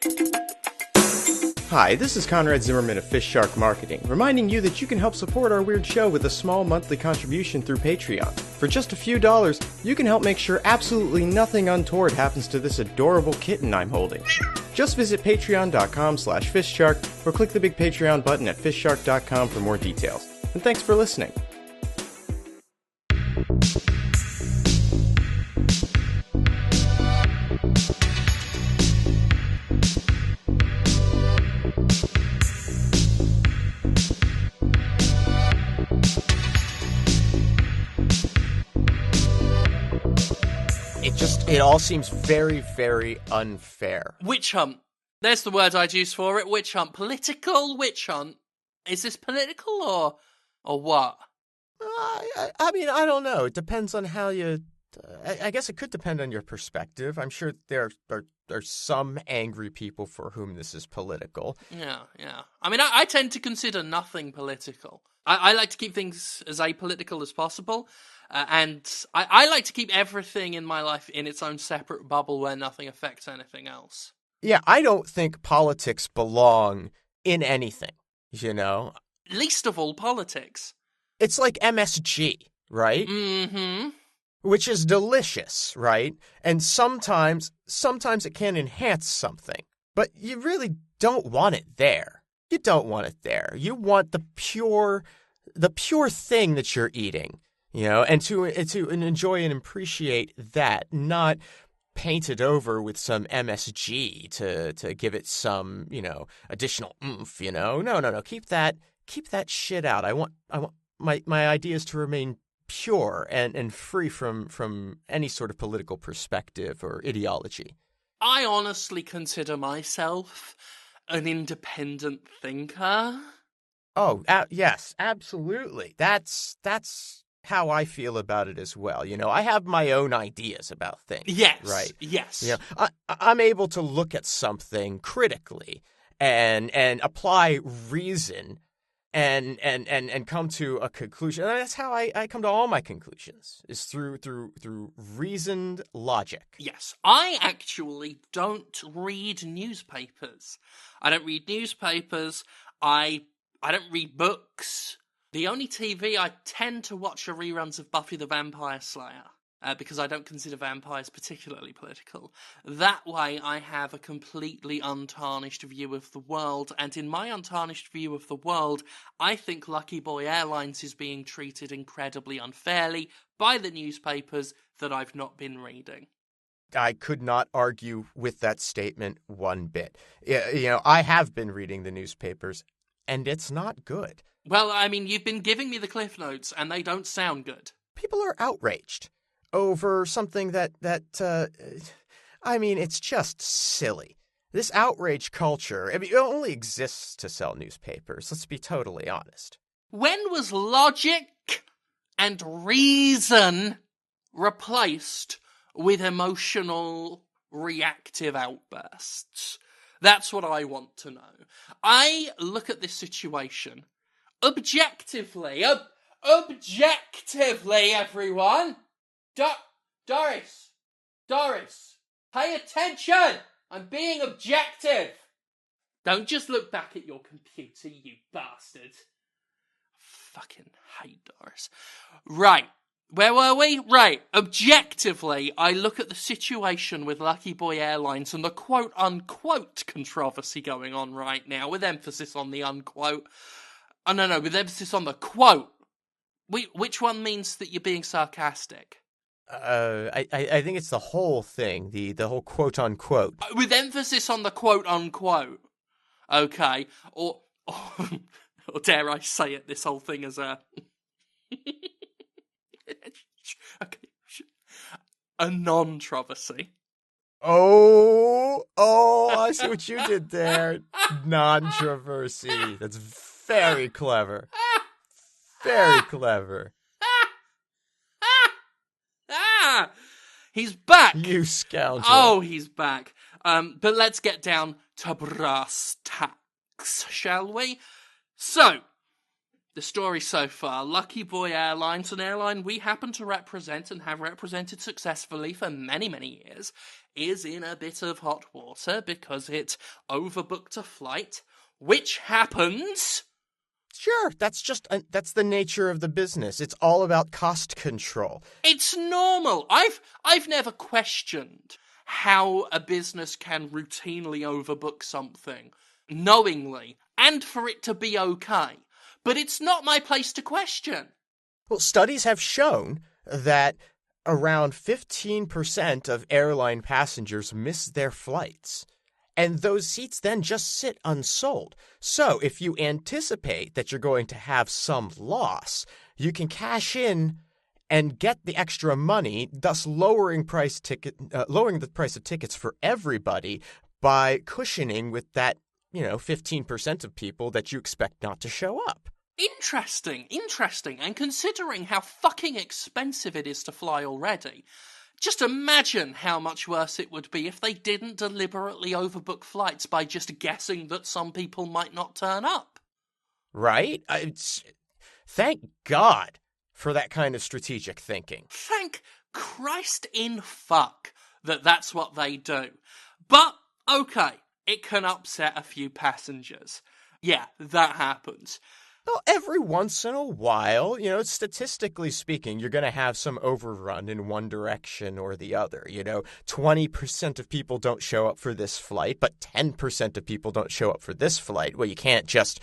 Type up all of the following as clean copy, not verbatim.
Hi, this is Conrad Zimmerman of FistShark Marketing, reminding you that you can help support our weird show with a small monthly contribution through Patreon. For just a few dollars, you can help make sure absolutely nothing untoward happens to this adorable kitten I'm holding. Just visit patreon.com/FistShark or click the big Patreon button at fistshark.com for more details. And thanks for listening. It all seems very, very unfair. Witch hunt. There's the word I'd use for it. Witch hunt. Political witch hunt. Is this political or what? I mean, I don't know. It depends on how you... I guess it could depend on your perspective. I'm sure there are some angry people for whom this is political. Yeah. I mean, I tend to consider nothing political. I like to keep things as apolitical as possible. And I like to keep everything in my life in its own separate bubble where nothing affects anything else. Yeah, I don't think politics belong in anything, you know? Least of all politics. It's like MSG, right? Mm-hmm. Which is delicious, right? And sometimes it can enhance something. But you really don't want it there. You don't want it there. You want the pure thing that you're eating. You know, and to enjoy and appreciate that, not paint it over with some MSG to give it some, you know, additional oomph, you know. No. Keep that shit out. I want my ideas to remain pure and free from any sort of political perspective or ideology. I honestly consider myself an independent thinker. Oh, yes, absolutely. That's how I feel about it as well. You know, I have my own ideas about things. Yes. Right. Yes. You know, I'm able to look at something critically and apply reason and come to a conclusion. And that's how I come to all my conclusions, is through reasoned logic. Yes. I actually don't read newspapers. I don't read newspapers. I don't read books. The only TV I tend to watch are reruns of Buffy the Vampire Slayer, because I don't consider vampires particularly political. That way I have a completely untarnished view of the world, and in my untarnished view of the world, I think Lucky Boy Airlines is being treated incredibly unfairly by the newspapers that I've not been reading. I could not argue with that statement one bit. You know, I have been reading the newspapers, and it's not good. Well, I mean, you've been giving me the Cliff Notes, and they don't sound good. People are outraged over something that I mean, it's just silly. This outrage culture, I mean, it only exists to sell newspapers. Let's be totally honest. When was logic and reason replaced with emotional, reactive outbursts? That's what I want to know. I look at this situation objectively. Objectively, everyone. Doris, pay attention. I'm being objective. Don't just look back at your computer, you bastard. Fucking hate Doris. Right. Where were we? Right. Objectively, I look at the situation with Lucky Boy Airlines and the quote-unquote controversy going on right now, with emphasis on the unquote. Oh, no, with emphasis on the quote. Which one means that you're being sarcastic? I think it's the whole thing, the whole quote-unquote. With emphasis on the quote-unquote. Okay. Or dare I say it, this whole thing is a... Okay. A non-troversy. Oh, I see what you did there. Non-traversy. That's very clever. Very clever. He's back. You scoundrel. Oh, he's back. But let's get down to brass tacks, shall we? So, The story so far, Lucky Boy Airlines, an airline we happen to represent and have represented successfully for many, many years, is in a bit of hot water because it overbooked a flight, which happens. Sure, that's the nature of the business. It's all about cost control. It's normal. I've never questioned how a business can routinely overbook something knowingly and for it to be okay. But it's not my place to question. Well, studies have shown that around 15% of airline passengers miss their flights. And those seats then just sit unsold. So if you anticipate that you're going to have some loss, you can cash in and get the extra money, thus lowering the price of tickets for everybody by cushioning with that, 15% of people that you expect not to show up. Interesting. And considering how fucking expensive it is to fly already, just imagine how much worse it would be if they didn't deliberately overbook flights by just guessing that some people might not turn up. Right? Thank God for that kind of strategic thinking. Thank Christ in fuck that that's what they do. But, okay, it can upset a few passengers. Yeah, that happens. Well, every once in a while, statistically speaking, you're going to have some overrun in one direction or the other. 20% of people don't show up for this flight, but 10% of people don't show up for this flight. Well, you can't just,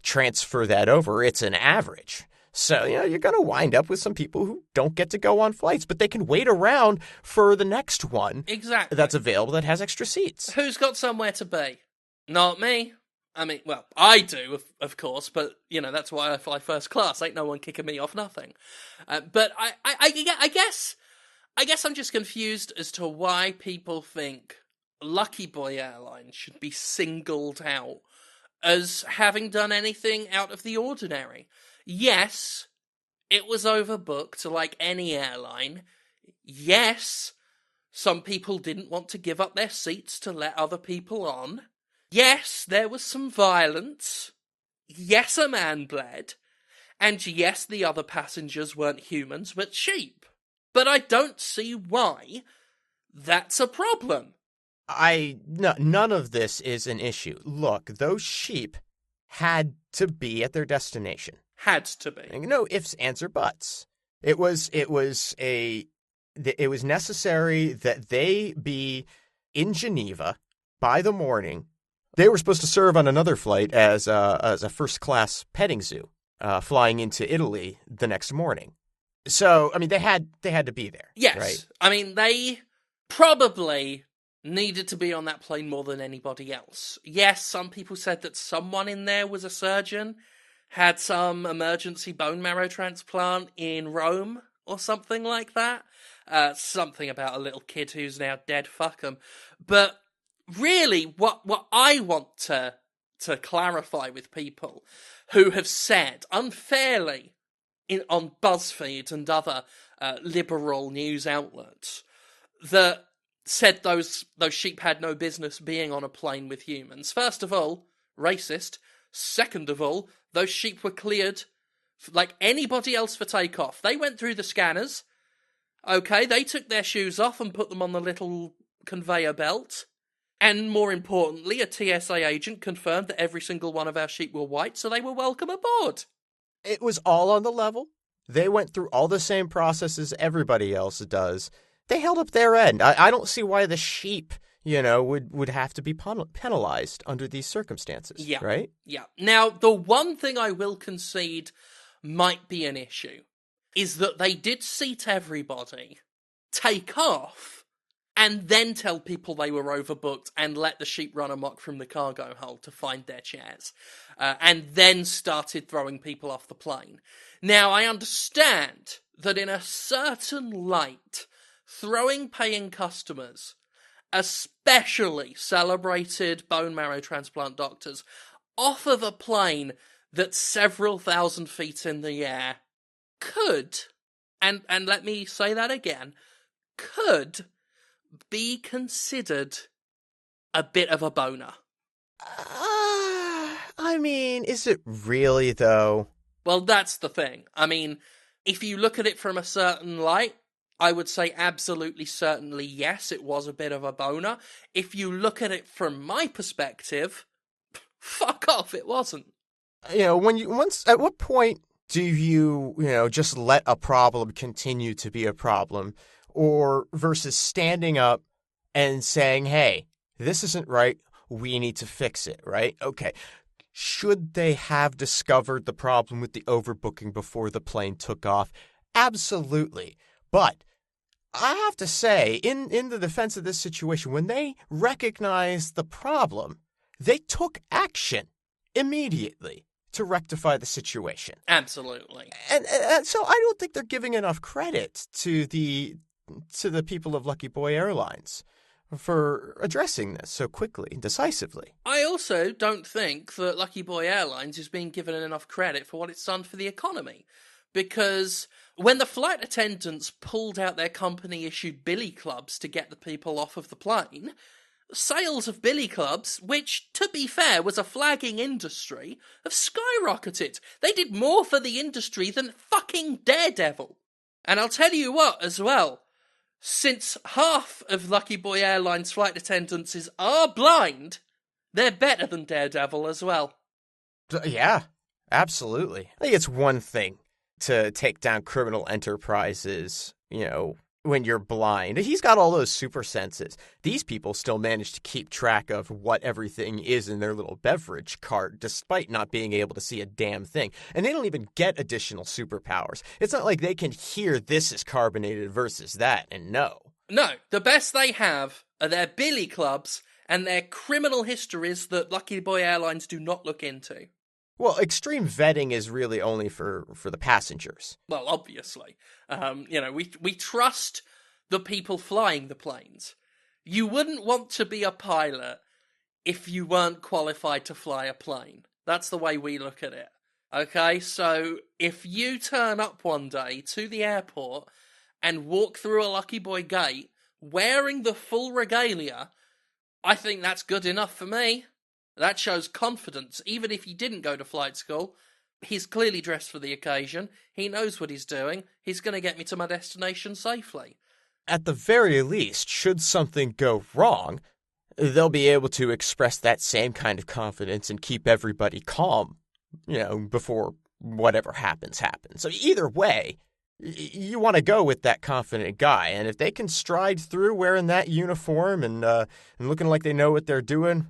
transfer that over. It's an average. So, you're going to wind up with some people who don't get to go on flights, but they can wait around for the next one. Exactly. That's available that has extra seats. Who's got somewhere to be? Not me. I mean, well, I do, of course, but, that's why I fly first class. Ain't no one kicking me off nothing. But I guess I'm just confused as to why people think Lucky Boy Airlines should be singled out as having done anything out of the ordinary. Yes, it was overbooked like any airline. Yes, some people didn't want to give up their seats to let other people on. Yes, there was some violence. Yes, a man bled. And yes, the other passengers weren't humans, but sheep. But I don't see why that's a problem. None of this is an issue. Look, those sheep had to be at their destination. Had to be. No ifs, ands, or buts. It was necessary that they be in Geneva by the morning. They were supposed to serve on another flight as a first-class petting zoo, flying into Italy the next morning. So, I mean, they had to be there. Yes. Right? I mean, they probably needed to be on that plane more than anybody else. Yes, some people said that someone in there was a surgeon, had some emergency bone marrow transplant in Rome or something like that. Something about a little kid who's now dead, fuck 'em. But really, what I want to clarify with people who have said unfairly on BuzzFeed and other liberal news outlets that said those sheep had no business being on a plane with humans. First of all, racist. Second of all, those sheep were cleared like anybody else for takeoff. They went through the scanners. Okay, they took their shoes off and put them on the little conveyor belt. And more importantly, a TSA agent confirmed that every single one of our sheep were white, so they were welcome aboard. It was all on the level. They went through all the same processes everybody else does. They held up their end. I don't see why the sheep, would have to be penalized under these circumstances, yeah. Right? Yeah. Now, the one thing I will concede might be an issue is that they did seat everybody, take off, and then tell people they were overbooked and let the sheep run amok from the cargo hold to find their chairs, and then started throwing people off the plane. Now, I understand that in a certain light, throwing paying customers, especially celebrated bone marrow transplant doctors, off of a plane that's several thousand feet in the air could, and let me say that again, could be considered a bit of a boner. I mean, is it really, though? Well, that's the thing. I mean, if you look at it from a certain light, I would say absolutely certainly yes, it was a bit of a boner. If you look at it from my perspective, fuck off, it wasn't. At what point do you just let a problem continue to be a problem, or versus standing up and saying, hey, this isn't right, we need to fix it, right? Okay. Should they have discovered the problem with the overbooking before the plane took off? Absolutely. But I have to say, in the defense of this situation, when they recognized the problem, they took action immediately to rectify the situation. Absolutely. And so I don't think they're giving enough credit to the people of Lucky Boy Airlines for addressing this so quickly and decisively. I also don't think that Lucky Boy Airlines is being given enough credit for what it's done for the economy. Because when the flight attendants pulled out their company-issued billy clubs to get the people off of the plane, sales of billy clubs, which, to be fair, was a flagging industry, have skyrocketed. They did more for the industry than fucking Daredevil. And I'll tell you what, as well, since half of Lucky Boy Airlines flight attendants are blind, they're better than Daredevil as well. Yeah, absolutely. I think it's one thing to take down criminal enterprises, when you're blind. He's got all those super senses. These people still manage to keep track of what everything is in their little beverage cart, despite not being able to see a damn thing. And they don't even get additional superpowers. It's not like they can hear this is carbonated versus that and know. No, the best they have are their billy clubs and their criminal histories that Lucky Boy Airlines do not look into. Well, extreme vetting is really only for the passengers. Well, obviously. We trust the people flying the planes. You wouldn't want to be a pilot if you weren't qualified to fly a plane. That's the way we look at it. Okay, so if you turn up one day to the airport and walk through a Lucky Boy gate wearing the full regalia, I think that's good enough for me. That shows confidence. Even if he didn't go to flight school, he's clearly dressed for the occasion. He knows what he's doing. He's going to get me to my destination safely. At the very least, should something go wrong, they'll be able to express that same kind of confidence and keep everybody calm, before whatever happens. So either way, you want to go with that confident guy. And if they can stride through wearing that uniform and looking like they know what they're doing,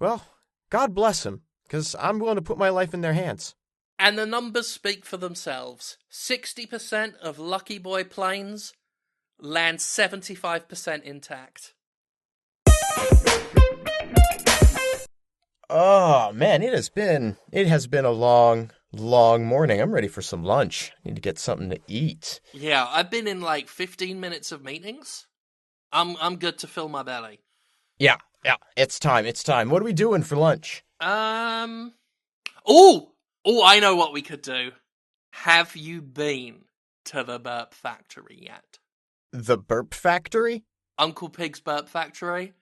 well, God bless them, because I'm willing to put my life in their hands. And the numbers speak for themselves. 60% of Lucky Boy planes land 75% intact. Oh, man, it has been a long morning. I'm ready for some lunch. I need to get something to eat. Yeah, I've been in like 15 minutes of meetings. I'm good to fill my belly. Yeah, it's time. What are we doing for lunch? I know what we could do. Have you been to the Burp Factory yet? The Burp Factory? Uncle Pig's Burp Factory?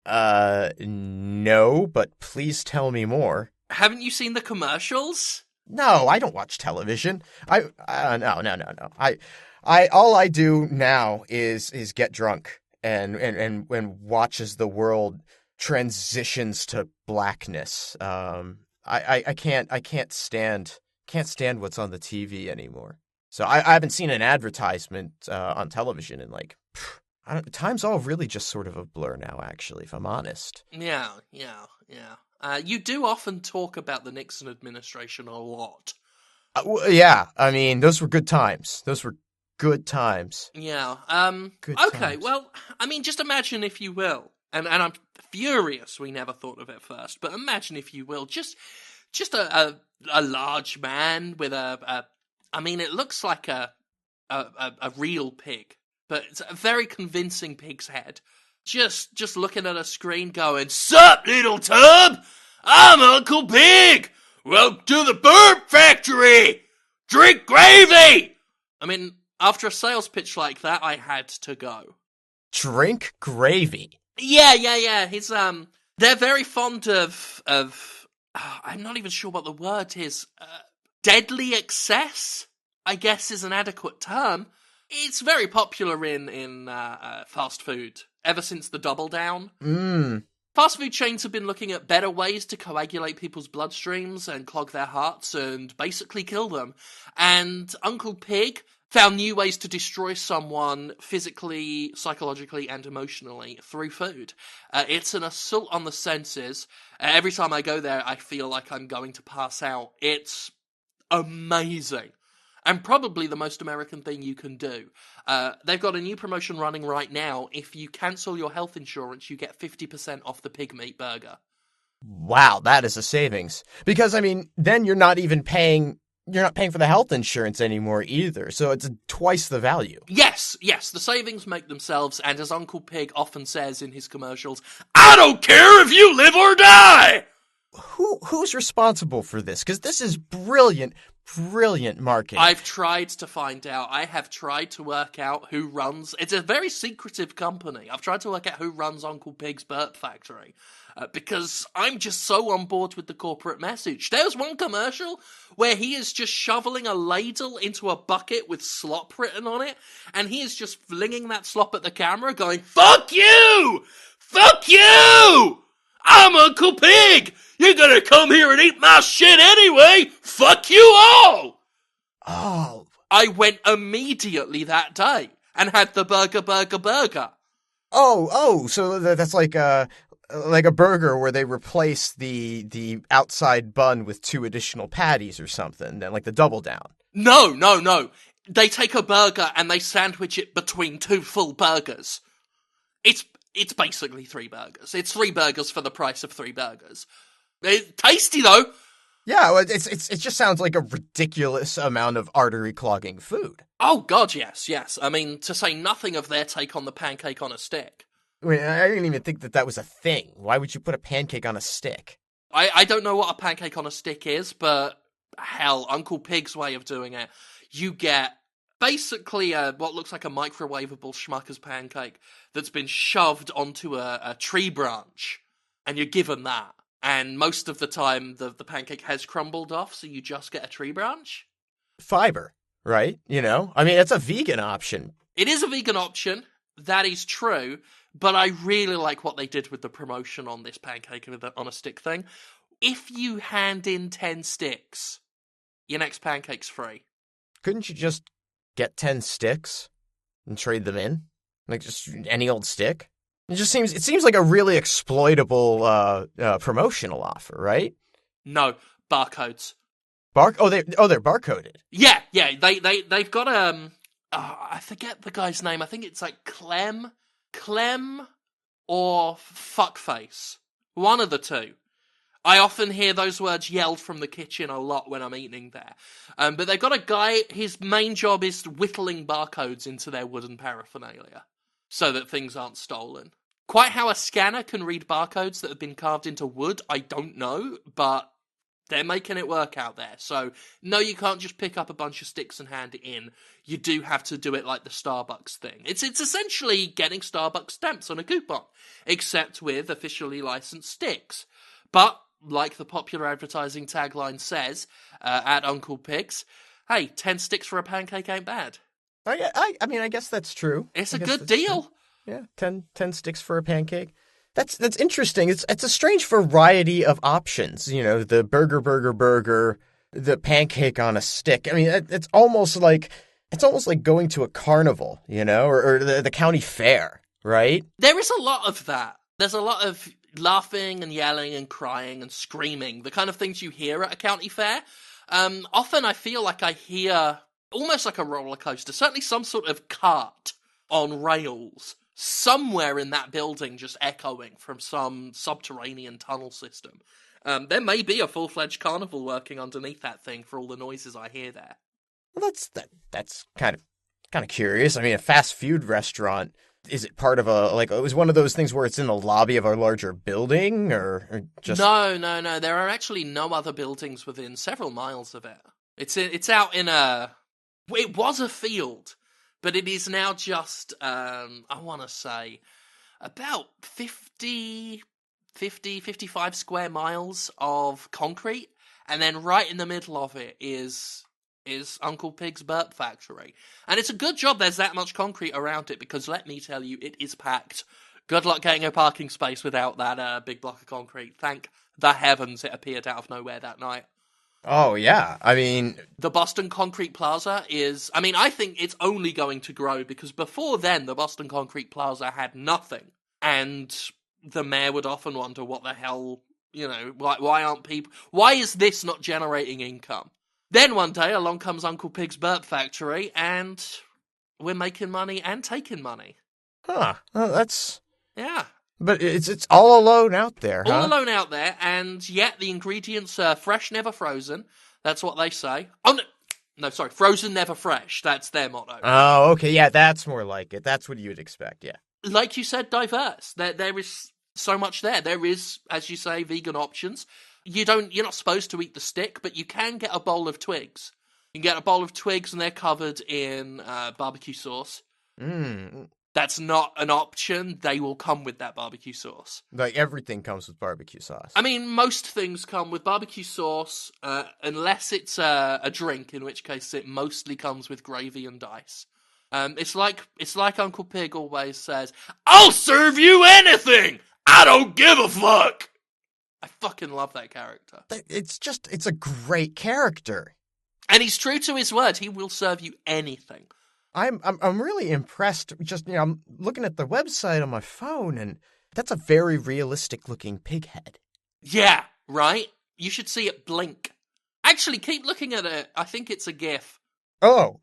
No, but please tell me more. Haven't you seen the commercials? No, I don't watch television. No. All I do now is get drunk and watch as the world transitions to blackness. I can't stand what's on the TV anymore. So I haven't seen an advertisement on television in time's all really just sort of a blur now, actually, if I'm honest. Yeah. You do often talk about the Nixon administration a lot. Yeah, I mean, those were good times. Yeah. Good okay, times. well, I mean, just imagine, if you will, and I'm furious we never thought of it first, but imagine, if you will, just a large man with it looks like a real pig, but it's a very convincing pig's head. Just looking at a screen going, "Sup, little tub? I'm Uncle Pig! Welcome to the Burp Factory! Drink gravy!" I mean, after a sales pitch like that, I had to go. Drink gravy? Yeah. He's, they're very fond of I'm not even sure what the word is, deadly excess, I guess, is an adequate term. It's very popular in fast food ever since the Double Down. Fast food chains have been looking at better ways to coagulate people's bloodstreams and clog their hearts and basically kill them. And Uncle Pig found new ways to destroy someone physically, psychologically, and emotionally through food. It's an assault on the senses. Every time I go there, I feel like I'm going to pass out. It's amazing. And probably the most American thing you can do. They've got a new promotion running right now. If you cancel your health insurance, you get 50% off the pig meat burger. Wow, that is a savings. Because, I mean, then you're not paying for the health insurance anymore either. So it's twice the value. Yes, the savings make themselves, and as Uncle Pig often says in his commercials, I don't care if you live or die! Who's responsible for this? Because this is brilliant marketing. I've tried to find out. I have tried to work out who runs... It's a very secretive company. I've tried to work out who runs Uncle Pig's Burp Factory. Because I'm just so on board with the corporate message. There's one commercial where he is just shoveling a ladle into a bucket with slop written on it, and he is just flinging that slop at the camera going, Fuck you! Fuck you! I'm Uncle Pig! You're gonna come here and eat my shit anyway! Fuck you all! Oh. I went immediately that day and had the burger. Oh, so that's like a burger where they replace the outside bun with 2 additional patties or something, then like the Double Down. No. They take a burger and they sandwich it between 2 full burgers. It's basically 3 burgers. It's 3 burgers for the price of 3 burgers. It's tasty though. Yeah, well, it just sounds like a ridiculous amount of artery clogging food. Oh God, yes. I mean, to say nothing of their take on the pancake on a stick. I mean, I didn't even think that was a thing. Why would you put a pancake on a stick? I don't know what a pancake on a stick is, but hell, Uncle Pig's way of doing it. You get basically what looks like a microwavable Schmucker's pancake that's been shoved onto a tree branch, and you're given that. And most of the time, the pancake has crumbled off, so you just get a tree branch. Fiber, right? You know? I mean, it's a vegan option. It is a vegan option. That is true. But I really like what they did with the promotion on this pancake on a stick thing. If you hand in 10 sticks, your next pancake's free. Couldn't you just get 10 sticks and trade them in? Like just any old stick? It seems like a really exploitable promotional offer, right? No, barcodes. They're barcoded. Yeah, they've got I forget the guy's name. I think it's like Clem or Fuckface. One of the two. I often hear those words yelled from the kitchen a lot when I'm eating there. But they've got a guy, his main job is whittling barcodes into their wooden paraphernalia so that things aren't stolen. Quite how a scanner can read barcodes that have been carved into wood, I don't know, but they're making it work out there. So, no, you can't just pick up a bunch of sticks and hand it in. You do have to do it like the Starbucks thing. It's essentially getting Starbucks stamps on a coupon, except with officially licensed sticks. But, like the popular advertising tagline says, at Uncle Pig's, hey, 10 sticks for a pancake ain't bad. I mean, I guess that's true. It's a good deal. True. Yeah, 10 sticks for a pancake. That's interesting. It's a strange variety of options. You know, the burger, the pancake on a stick. I mean, it's almost like going to a carnival, you know, or the county fair, right? There is a lot of that. There's a lot of laughing and yelling and crying and screaming, the kind of things you hear at a county fair. Often I feel like I hear almost like a roller coaster, certainly some sort of cart on rails somewhere in that building, just echoing from some subterranean tunnel system. There may be a full-fledged carnival working underneath that thing for all the noises I hear there. Well, that's kind of curious. I mean, a fast food restaurant, is it part of it was one of those things where it's in the lobby of a larger building, or just... No. There are actually no other buildings within several miles of it. It's out in it was a field, but it is now just, I want to say, about 55 square miles of concrete And then right in the middle of it is Uncle Pig's burp factory. And it's a good job there's that much concrete around it, because let me tell you, it is packed. Good luck getting a parking space without that big block of concrete. Thank the heavens it appeared out of nowhere that night. Oh, yeah. I mean... The Boston Concrete Plaza is... I mean, I think it's only going to grow, because before then, the Boston Concrete Plaza had nothing. And the mayor would often wonder what the hell, why aren't people... Why is this not generating income? Then one day, along comes Uncle Pig's burp factory, and we're making money and taking money. Huh. Well, that's... Yeah. But it's all alone out there, huh? All alone out there, and yet the ingredients are fresh, never frozen. That's what they say. Oh, no, sorry, frozen, never fresh. That's their motto. Oh, okay, yeah, that's more like it. That's what you'd expect, yeah. Like you said, diverse. There is so much there. There is, as you say, vegan options. You're not supposed to eat the stick, but you can get a bowl of twigs. You can get a bowl of twigs, and they're covered in barbecue sauce. That's not an option. They will come with that barbecue sauce. Like, everything comes with barbecue sauce. I mean, most things come with barbecue sauce, unless it's a drink, in which case it mostly comes with gravy and ice. It's like Uncle Pig always says, "I'll serve you anything! I don't give a fuck!" I fucking love that character. It's a great character. And he's true to his word. He will serve you anything. I'm really impressed. Just, I'm looking at the website on my phone, and that's a very realistic looking pig head. Yeah, right? You should see it blink. Actually, keep looking at it. I think it's a GIF. Oh,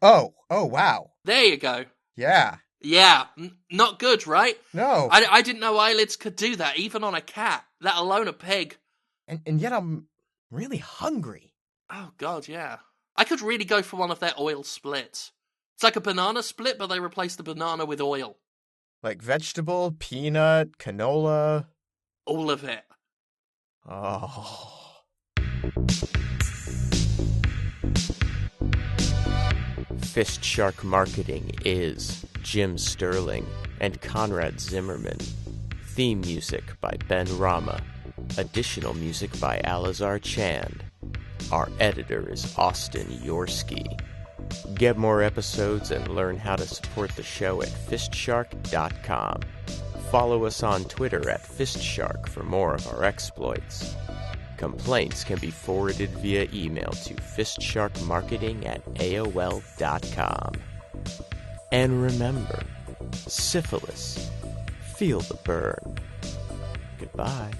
wow. There you go. Yeah. Yeah, not good, right? No. I didn't know eyelids could do that, even on a cat, let alone a pig. And yet I'm really hungry. Oh, God, yeah. I could really go for one of their oil splits. It's like a banana split, but they replace the banana with oil. Like vegetable, peanut, canola. All of it. Oh. FistShark Marketing is Jim Sterling and Conrad Zimmerman. Theme music by Ben Rama. Additional music by Alazar Chand. Our editor is Austin Yorsky. Get more episodes and learn how to support the show at FistShark.com. Follow us on Twitter at FistShark for more of our exploits. Complaints can be forwarded via email to fistsharkmarketing@aol.com. And remember, syphilis, feel the burn. Goodbye.